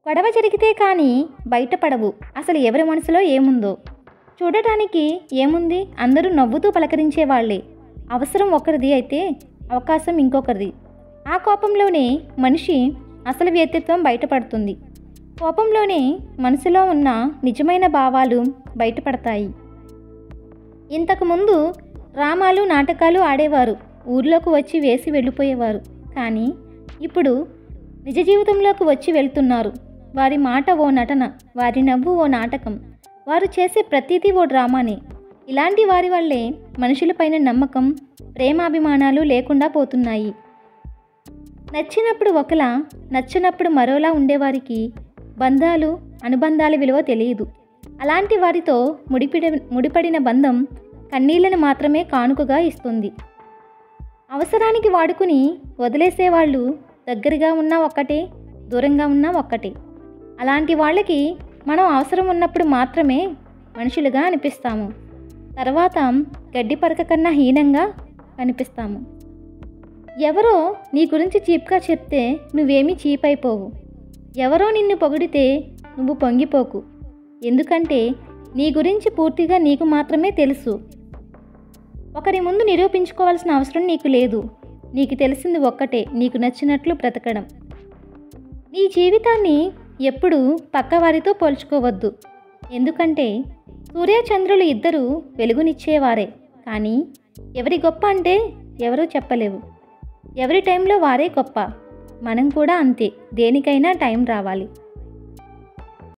గొడవ జరిగితే కానీ బయటపడవు అసలు ఎవరి మనసులో ఏముందో. చూడటానికి ఏముంది, అందరూ నవ్వుతూ పలకరించేవాళ్లే. అవసరం ఒకరిది అయితే అవకాశం ఇంకొకరిది. ఆ కోపంలోనే మనిషి అసలు వ్యక్తిత్వం బయటపడుతుంది. కోపంలోనే మనసులో ఉన్న నిజమైన భావాలు బయటపడతాయి. ఇంతకుముందు డ్రామాలు నాటకాలు ఆడేవారు, ఊర్లోకి వచ్చి వేసి వెళ్ళిపోయేవారు. కానీ ఇప్పుడు నిజ జీవితంలోకి వచ్చి వెళ్తున్నారు. వారి మాట ఓ నటన, వారి నవ్వు ఓ నాటకం, వారు చేసే ప్రతిదీ ఓ డ్రామానే. ఇలాంటి వారి వల్లే మనుషులపైన నమ్మకం, ప్రేమాభిమానాలు లేకుండా పోతున్నాయి. నచ్చినప్పుడు ఒకలా, నచ్చినప్పుడు మరోలా ఉండేవారికి బంధాలు, అనుబంధాల విలువ తెలియదు. అలాంటి వారితో ముడిపడిన బంధం కన్నీళ్లను మాత్రమే కానుకగా ఇస్తుంది. అవసరానికి వాడుకుని వదిలేసేవాళ్ళు దగ్గరగా ఉన్నా ఒక్కటే, దూరంగా ఉన్నా ఒక్కటే. అలాంటి వాళ్ళకి మనం అవసరం ఉన్నప్పుడు మాత్రమే మనుషులుగా అనిపిస్తాము. తర్వాత గడ్డి పరక కన్నా హీనంగా కనిపిస్తాము. ఎవరో నీ గురించి చీప్గా చెప్తే నువ్వేమీ చీప్ అయిపోవు. ఎవరో నిన్ను పొగిడితే నువ్వు పొంగిపోకు. ఎందుకంటే నీ గురించి పూర్తిగా నీకు మాత్రమే తెలుసు. ఒకరి ముందు నిరూపించుకోవాల్సిన అవసరం నీకు లేదు. నీకు తెలిసింది ఒక్కటే, నీకు నచ్చినట్లు బ్రతకడం. నీ జీవితాన్ని ఎప్పుడూ పక్కవారితో పోల్చుకోవద్దు. ఎందుకంటే సూర్యచంద్రులు ఇద్దరూ వెలుగునిచ్చేవారే. కానీ ఎవరి గొప్ప అంటే ఎవరూ చెప్పలేవు. ఎవరి టైంలో వారే గొప్ప. మనం కూడా అంతే, దేనికైనా టైం రావాలి.